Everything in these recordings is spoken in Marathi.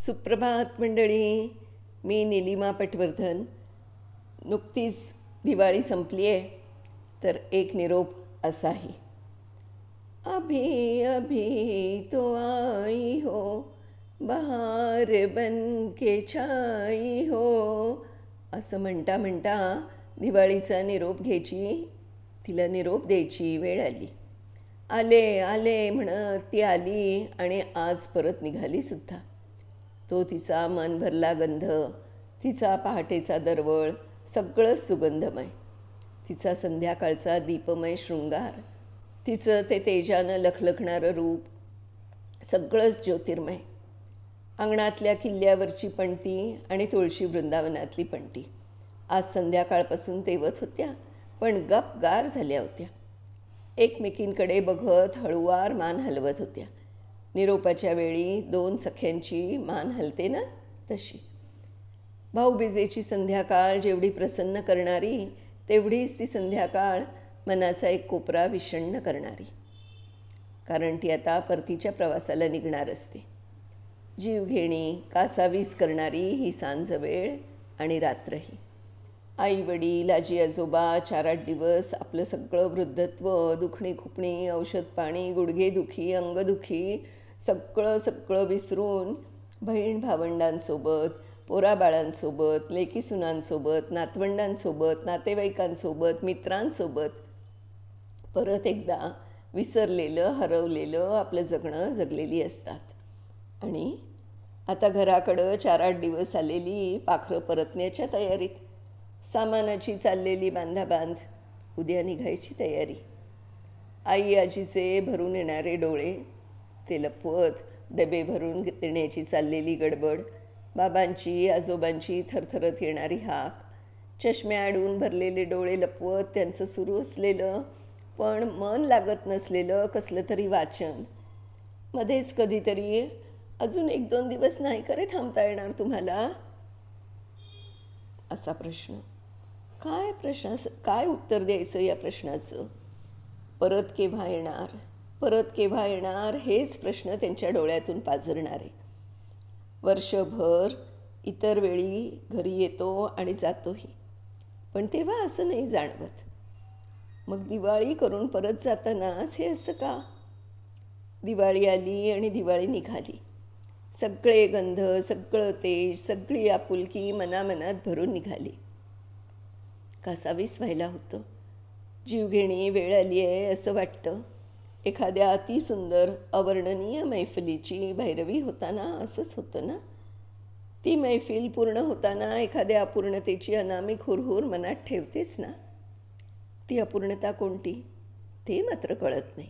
सुप्रभात मंडळी. मी नीलिमा पटवर्धन. नुकतीच दिवाळी संपली आहे, तर एक निरोप असाही. अभी अभी तो आई हो, बहार बन के छाई हो, असं म्हणता म्हणता दिवाळीचा निरोप तिला निरोप द्यायची वेळ आली. आले आले म्हणत ती आली आणि आज परत निघाली सुद्धा. तो तिचा मन भरला गंध, तिचा पहाटेचा दरवळ सगळंच सुगंधमय, तिचा संध्याकाळचा दीपमय शृंगार, तिचं ते तेजानं लखलखणारं रूप सगळंच ज्योतिर्मय. अंगणातल्या किल्ल्यावरची पणती आणि तुळशी वृंदावनातली पणती आज संध्याकाळपासून तेवत होत्या, पण गपगार झाल्या होत्या. एकमेकींकडे बघत हळुवार मान हलवत होत्या. निरोपाच्या वेळी दोन सख्यांची मान हलते ना, तशी. भाऊबीजेची संध्याकाळ जेवढी प्रसन्न करणारी, तेवढीच ती संध्याकाळ मनाचा एक कोपरा विषण्ण करणारी. कारण ती आता परतीच्या प्रवासाला निघणार असते. जीवघेणी कासावीस करणारी ही सांज वेळ आणि रात्रही. आई वडील, आजी आजोबा 4-8 दिवस आपलं सगळं वृद्धत्व, दुखणी खुपणी, औषध पाणी, गुडघेदुखी, अंगदुखी सगळं विसरून बहीण भावंडांसोबत, पोराबाळांसोबत, लेकीसुनांसोबत, नातवंडांसोबत, नातेवाईकांसोबत, मित्रांसोबत परत एकदा विसरलेलं, हरवलेलं आपलं जगणं जगलेली असतात. आणि आता घराकडं 4-8 दिवस आलेली पाखरं परतण्याच्या तयारीत. सामानाची चाललेली बांधाबांध, उद्या निघायची तयारी. आई आजीचे भरून येणारे डोळे, ते लपवत डबे भरून देण्याची चाललेली गडबड, बाबांची आजोबांची थरथरत येणारी हाक, चष्म्याआडून भरलेले डोळे लपवत त्यांचं सुरू असलेलं पण मन लागत नसलेलं कसलं तरी वाचन. मध्येच कधीतरी अजून 1-2 दिवस नाही करे थांबता येणार तुम्हाला, असा प्रश्न. काय उत्तर द्यायचं या प्रश्नाचं? परत केव्हा येणार, परत केव्हा येणार, हेच प्रश्न त्यांच्या डोळ्यातून पाझरणारे. वर्षभर इतर वेळी घरी येतो आणि जातोही, पण तेव्हा असं नाही जाणवत. मग दिवाळी करून परत जातानाच हे असं का? दिवाळी आली आणि दिवाळी निघाली. सगळे गंध, सगळं तेज, सगळी आपुलकी मनामनात भरून निघाली. कासावीस व्हायला होतं. जीवघेणी वेळ आली आहे असं वाटतं. एखाद्या अतिसुंदर अवर्णनीय मैफिलीची भैरवी होताना असंच होतं ना. ती मैफिल पूर्ण होताना एखाद्या अपूर्णतेची अनामिक हुरहुर मनात ठेवतेच ना. ती अपूर्णता कोणती ते मात्र कळत नाही.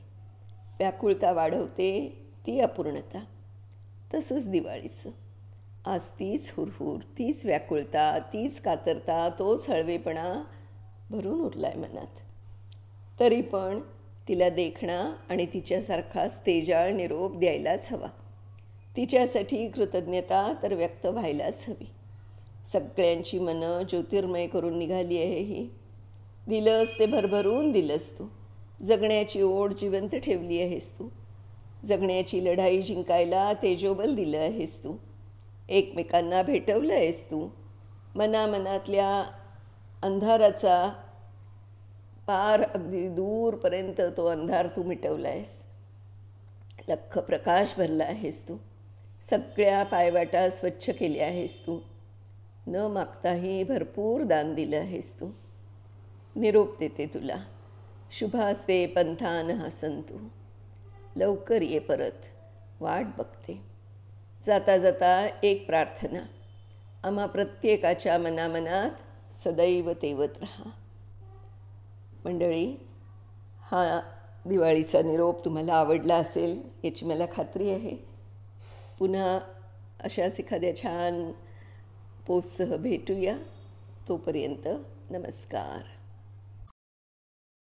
व्याकुळता वाढवते ती अपूर्णता. तसंच दिवाळीचं. आज तीच हुरहुर, तीच व्याकुळता, तीच कातरता, तोच हळवेपणा भरून उरलाय मनात. तरी पण तिला देखणा आणि तिच्यासारखाच तेजाळ निरोप द्यायलाच हवा. तिच्यासाठी कृतज्ञता तर व्यक्त व्हायलाच हवी. सगळ्यांची मनं ज्योतिर्मय करून निघाली आहे ही. दिलंस ते भरभरून दिलंस तू. जगण्याची ओढ जिवंत ठेवली आहेस तू. जगण्याची लढाई जिंकायला तेजोबल दिलं आहेस तू. एकमेकांना भेटवलं आहेस तू. मनामनातल्या अंधाराचा पार अगदी दूरपर्यंत तो अंधार तू मिटवला आहेस. लख्ख प्रकाश भरला आहेस तू. सगळ्या पायवाटा स्वच्छ केल्या आहेस तू. न मागताही भरपूर दान दिलं आहेस तू. निरोप देते तुला. शुभास्ते पंथान हसंतु. लवकर ये परत, वाट बघते. जाता जाता एक प्रार्थना, आम्हा प्रत्येकाच्या मनामनात सदैव तेवत राहा. मंडळी, हा दिवाळीचा निरोप तुम्हाला आवडला असेल याची मला खात्री आहे. पुन्हा अशाच एखाद्या छान पोस्टसह भेटूया. तोपर्यंत नमस्कार.